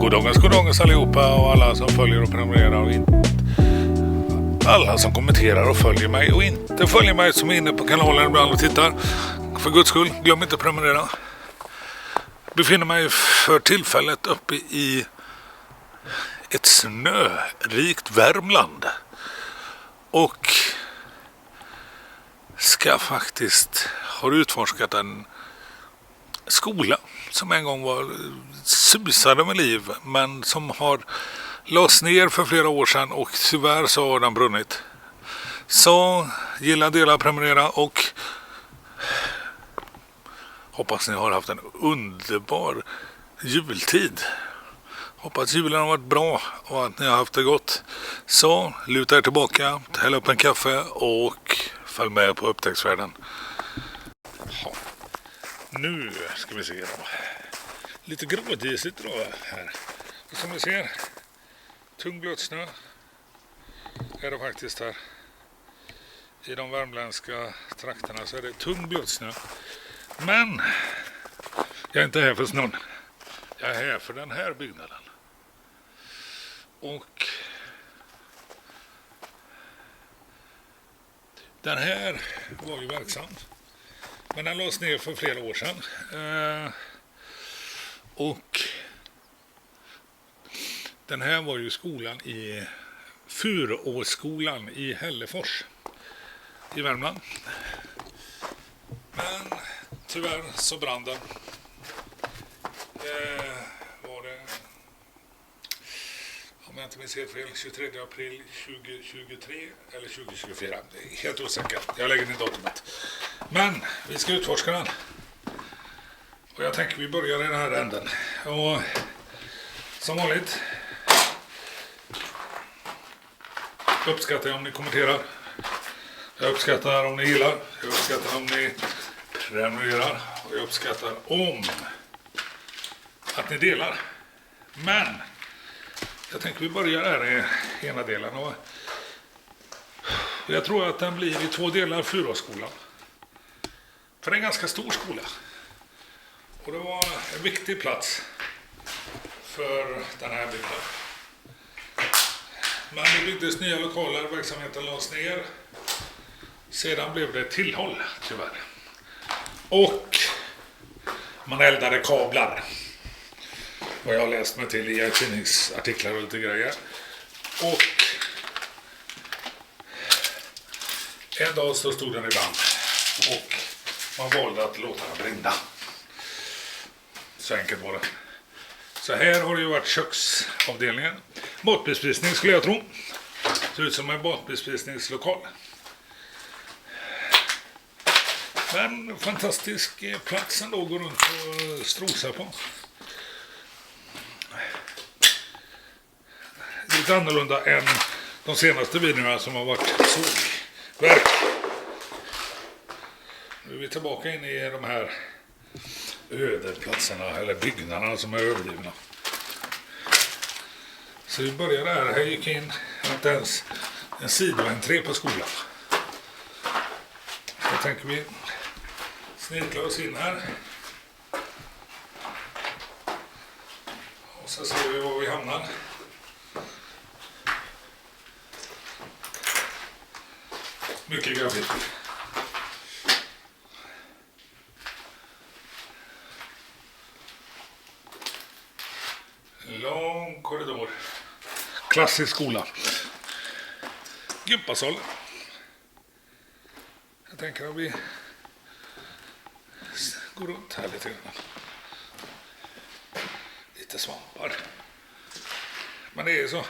Goddagens allihopa och alla som följer och prenumererar och inte alla som kommenterar och följer mig och inte följer mig som är inne på kanalen ibland och tittar. För guds skull, glöm inte att prenumerera. Befinner mig för tillfället uppe i ett snörikt Värmland och har utforskat en skola som en gång var susade med liv men som har lades ner för flera år sedan och tyvärr så har den brunnit. Så gilla, dela, prenumerera och hoppas ni har haft en underbar jultid. Hoppas julen har varit bra och att ni har haft det gott. Så luta er tillbaka, häll upp en kaffe och följ med på upptäcktsfärden. Ja. Nu ska vi se då. Lite grådisigt då här. Och som ni ser, tung blötsnö är det faktiskt här. I de värmländska trakterna så är det tung blötsnö. Men jag är inte här för snön. Jag är här för den här byggnaden. Och den här var ju verksam. Men den lades ner för flera år sedan. Och den här var ju skolan i Furåsskolan i Hällefors i Värmland. Men tyvärr så brann den. Var det, om jag inte minns helt fel, 23 april 2023 eller 2024. Det är helt osäker. Jag lägger ner datumet. Men vi ska utforska den. Och jag tänker vi börjar i den här änden. Och som vanligt uppskattar jag om ni kommenterar. Jag uppskattar om ni gillar. Jag uppskattar om ni prenumererar. Och jag uppskattar om att ni delar. Men jag tänker vi börjar här i ena delen. Och jag tror att den blir i 2 delar Furåsskolan. För det är en ganska stor skola. Och det var en viktig plats för den här bygden. Men det byggdes nya lokaler, verksamheten lades ner. Sedan blev det tillhåll tyvärr. Och man eldade kablar. Vad jag har läst mig till i tidningsartiklar och lite grejer. Och en dag så stod den i brand. Och man valde att låta den brinna. Så enkelt var det. Så här har det ju varit köksavdelningen. Matbespisning skulle jag tro. Ser ut som en matbespisningslokal. Men fantastisk plats ändå att gå runt och strosa på. Lite annorlunda än de senaste videorna som har varit sågverk. Nu är vi tillbaka in i de här ödeplatserna eller byggnaderna som är övergivna. Så vi börjar där. Här gick in inte ens en sidoentré på skolan. Så tänker vi snirkla oss in här. Och så ser vi var vi hamnar. Mycket grabbigt. Lång korridor. Klassisk skola. Gympasal. Jag tänker att vi går runt här lite grann. Lite svampar. Men det är så.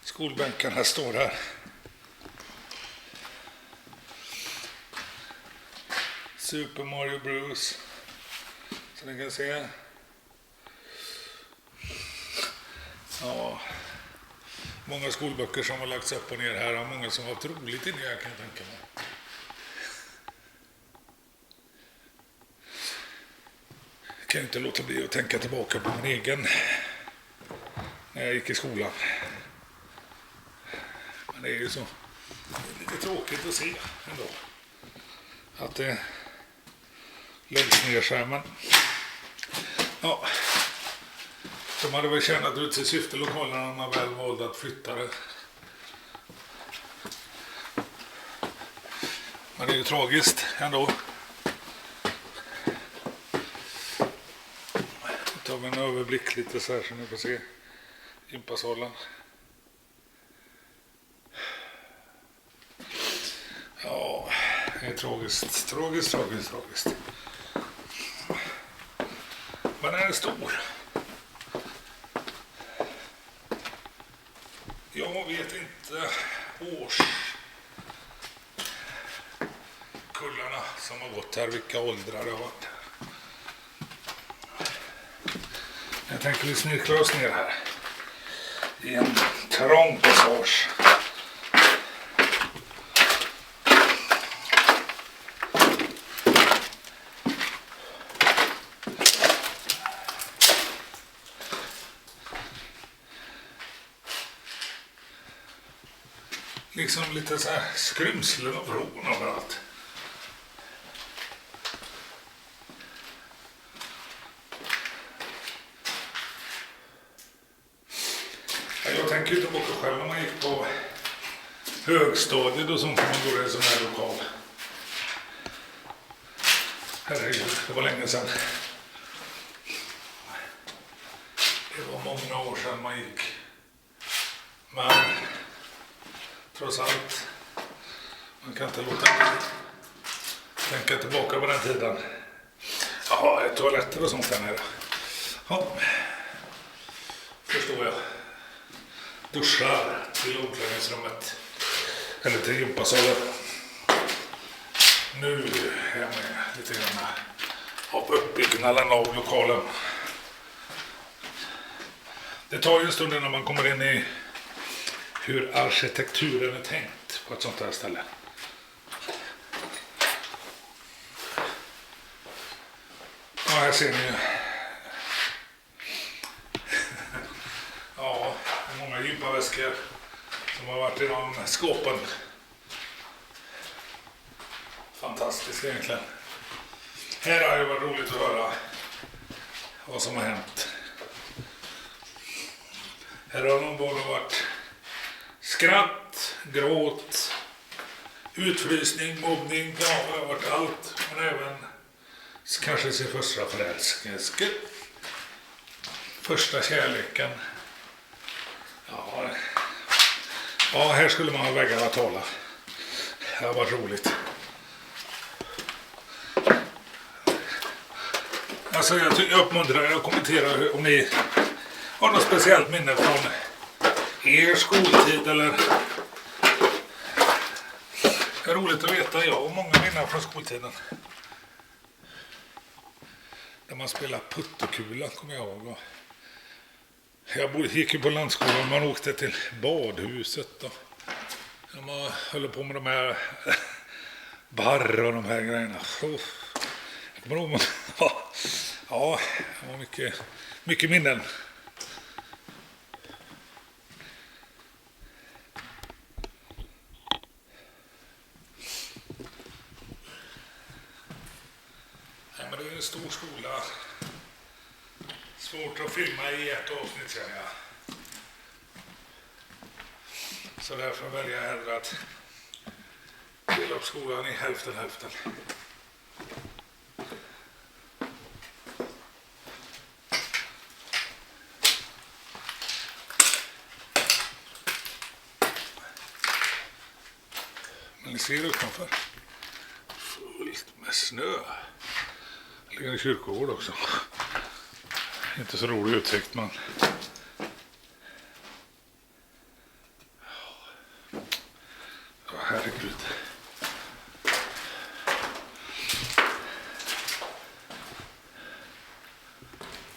Skolbänken här står här. Super Mario Bros. Så ni kan se. Ja, många skolböcker som har lagts upp och ner här och många som har haft roligt inne jag kan tänka mig. Jag kan inte låta bli att tänka tillbaka på min egen när jag gick i skolan. Men det är ju så lite tråkigt att se ändå att det läggs ner skärmen. Ja. De hade väl tjänat ut sitt syfte lokalerna när man väl valde att flytta det. Men det är ju tragiskt ändå. Nu tar vi en överblick lite så här så ni får se gympasalen. Ja, det är tragiskt. Tragiskt. Men den är stor. Jag vet inte årskullarna som har gått här, vilka åldrar det har varit. Jag tänker vi snirklar oss ner här i en trång passage. Liksom lite så här skrymslen och vrån överallt. Jag tänker ju tillbaka själv när man gick på högstadiet och sånt, man går i en sån här lokal. Herregud, det var länge sedan. Det var många år sedan man gick. Men trots allt, man kan inte låta tänka tillbaka på den tiden. Jaha, toaletter och sånt där nere. Ja, förstår jag. Duschar till omklädningsrummet. Eller till gympasalen. Nu är jag med lite grann av uppbyggnaden av lokalen. Det tar ju en stund innan man kommer in i hur arkitekturen är tänkt på ett sånt här ställe. Ja, här ser ni ju. Ja, många gympaväskor som har varit i de skåpen. Fantastiskt egentligen. Här har det varit roligt att höra vad som har hänt. Här har nog både varit skratt, gråt, utfrysning, mobbning, ja, det har varit allt. Men även kanske sin första förälskelse. Första kärleken. Ja, här skulle man ha vägarna tala. Det har varit roligt. Alltså jag uppmuntrar er att kommentera om ni har något speciellt minne från er skoltid eller. Det är roligt att veta, jag och många minnen från skoltiden. Där man spelar puttekula kommer jag ihåg. Jag gick ju på landskolan, man åkte till badhuset och man höll på med de här barr och de här grejerna. Jag kommer ihåg, ja, det var mycket minnen. Nej, men det är en stor skola. Svårt att filma i ett avsnitt, säger jag. Så därför väljer jag hellre att dela upp skolan i hälften. Men ni ser utanför. Fullt med snö. Det ligger en kyrkogård också. Inte så rolig utsikt, men ja, herregud.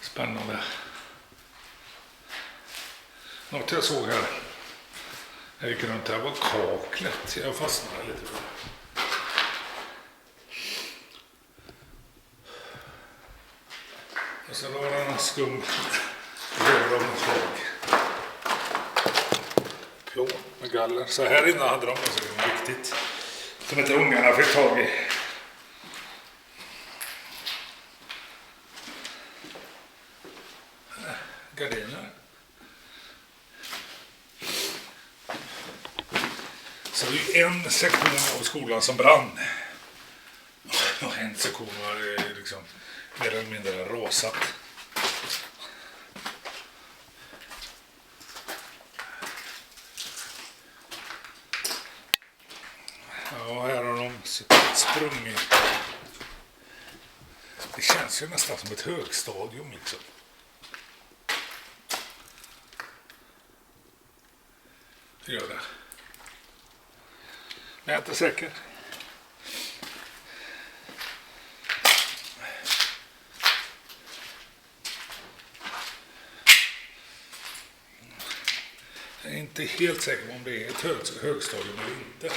Spännande. Något jag såg här. Jag gick runt här var kaklet. Jag fastnade lite för det. Och sen var det en skum rör av något slag. Plån med galler. Så här inne hade de också riktigt. Som inte ungarna fick tag i. gardiner. Så det är en sektion av skolan som brann. Och en sektion var liksom mer eller mindre rasat. Ja, här har de sprungit. Det känns ju nästan som ett högstadium liksom. Det gör det. Men jag är inte säker. Jag är inte helt säker på om det är ett högstadium eller inte.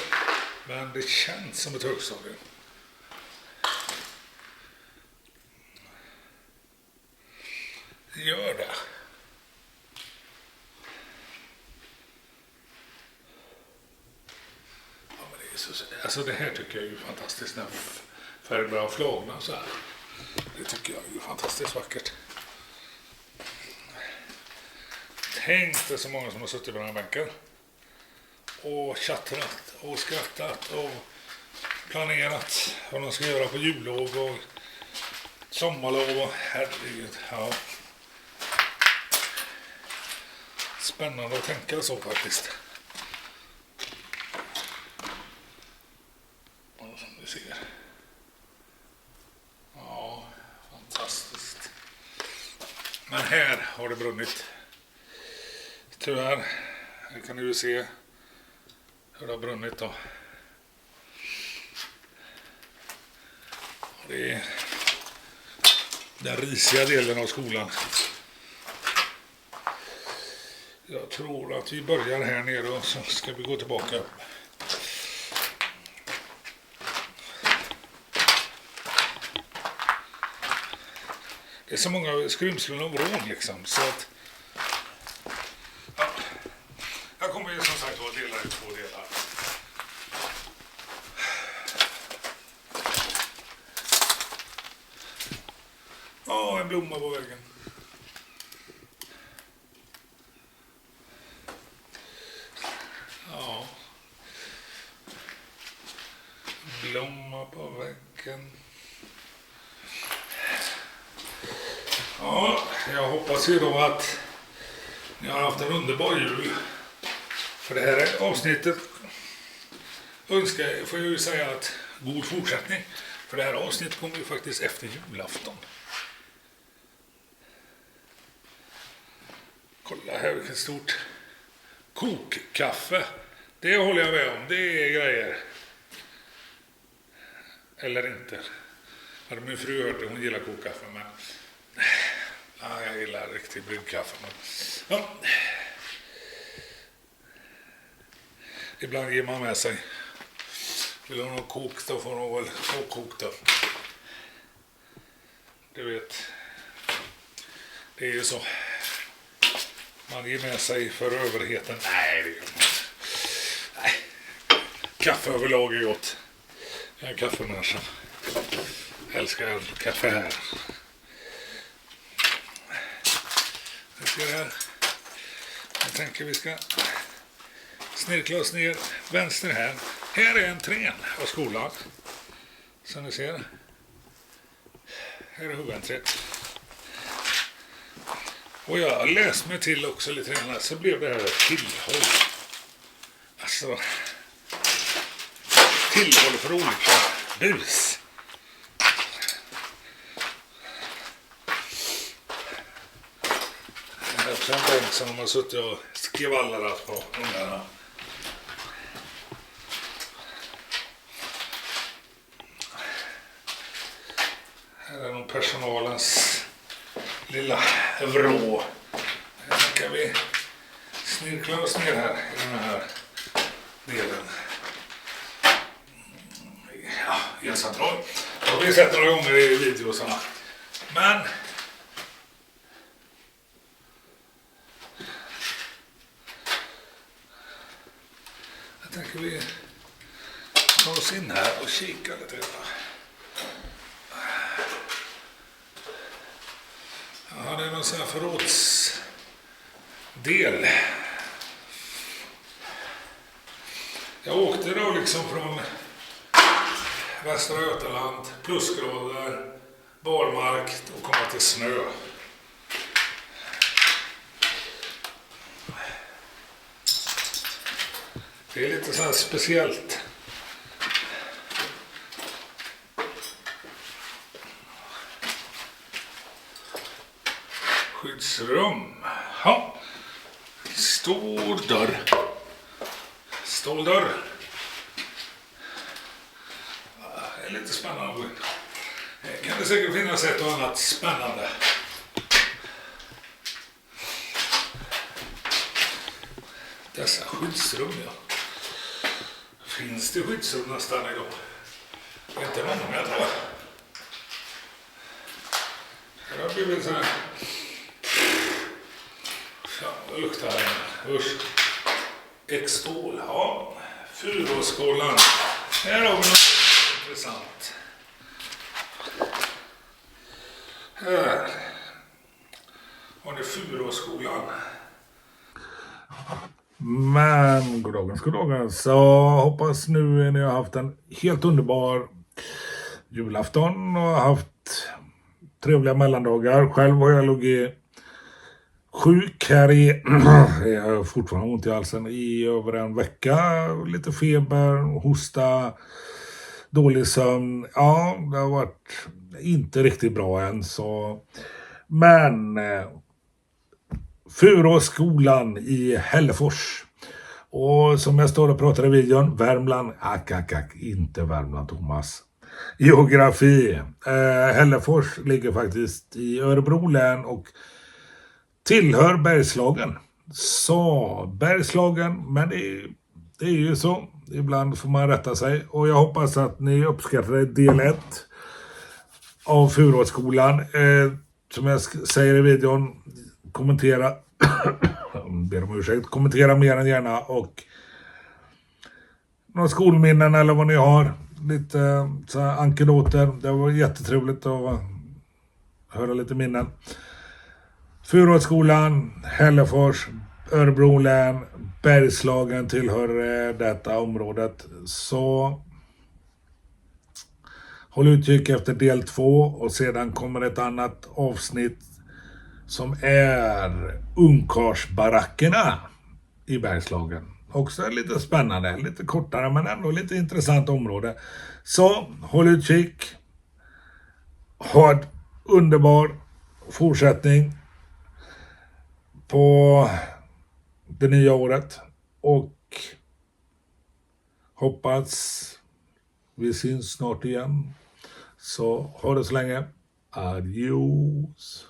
Men det känns som ett högstadium. Det gör det. Ja, men det är så, alltså det här tycker jag är ju fantastiskt när färgbara flagna så här. Det tycker jag är ju fantastiskt vackert. Tänk det så många som har suttit på den här bänken och chattrat och skrattat och planerat vad de ska göra på jullov och sommarlov och herregud, ja. Spännande att tänka så faktiskt. Och som ni ser. Ja, fantastiskt. Men här har det brunnit. Tyvärr, här kan ni ju se hur det har brunnit då. Och det är den risiga delen av skolan. Jag tror att vi börjar här nere och så ska vi gå tillbaka upp. Det är så många skrymslen och vrån liksom så att jag kommer ju som sagt att dela i 2 delar. Ja, en blomma på väggen. Ja. Blomma på väggen. Ja, jag hoppas ju då att ni har haft en underbar jul. För det här avsnittet får jag ju säga att god fortsättning. För det här avsnittet kommer ju faktiskt efter julafton. Kolla här vilket stort kokkaffe. Det håller jag med om, det är grejer. Eller inte. Hade min fru hört det, hon gillar kokkaffe men ja, jag gillar riktigt bryggkaffe. Men ja. Ibland ger man med sig. Vill ha något kokt då får man väl få kokt upp. Du vet. Det är ju så. Man ger med sig för överheten. Nej, det gör man inte. Nej. Kaffe överlag är gott. Jag är en kaffemänniska. Älskar kaffe här. Jag ser här. Jag tänker vi ska snirkla oss ner vänster här. Här är entrén av skolan. Som ni ser. Här är huvudentrén. Och jag har läst mig till också lite grann så blev det här ett tillhåll. Alltså tillhåll för olika bus. Det är också en bänk som de har suttit och skvallarat på ungarna. Här är nog personalens lilla vrå. Här kan vi snirkla oss ner här i den här delen. Ja, elcentral. Det har vi sett några gånger i videosarna. Men jag tänker vi tar oss in här och kikar lite grann. Ja, det är någon sån här förrådsdel del. Jag åkte då liksom från Västra Götaland, plusgrader, barmark och komma till snö. Det är lite så här speciellt. Skyddsrum. Ja. Stor dörr. Ståldörr. Det är lite spännande. Kan det säkert finnas ett och annat spännande. Dessa skyddsrum, ja. Finns det skyddsrum nästan idag? Det är inte många, tror jag. Det har blivit så här. Ja, det luktar usch. Ekstål, ja. Furåskolan. Här har vi något intressant. Här har ni Furåskolan. Men goddagen. Så hoppas nu ni har haft en helt underbar julafton och haft trevliga mellandagar. Själv har jag legat sjuk här jag har fortfarande ont i halsen i över en vecka. Lite feber, hosta, dålig sömn. Ja, det har varit inte riktigt bra än. Så. Men Furåskolan i Hällefors. Och som jag står och pratar i videon, Värmland, inte Värmland Thomas. Geografi. Hällefors ligger faktiskt i Örebro län och tillhör Bergslagen. Så Bergslagen, men det är ju så. Ibland får man rätta sig. Och jag hoppas att ni uppskattade del 1 av Furåskolan. Som jag säger i videon, kommentera ber om ursäkt, kommentera mer än gärna och några skolminnen eller vad ni har, lite så här anekdoter. Det var jättetrevligt att höra lite minnen. Furåskolan, Hällefors, Örebro län, Bergslagen tillhör detta området. Så håll utkik efter del 2 och sedan kommer ett annat avsnitt som är ungkarlsbarackerna i Bergslagen. Också lite spännande, lite kortare men ändå lite intressant område. Så håll utkik. Ha ett underbar fortsättning på det nya året. Och hoppas vi syns snart igen. Så ha det så länge. Adios.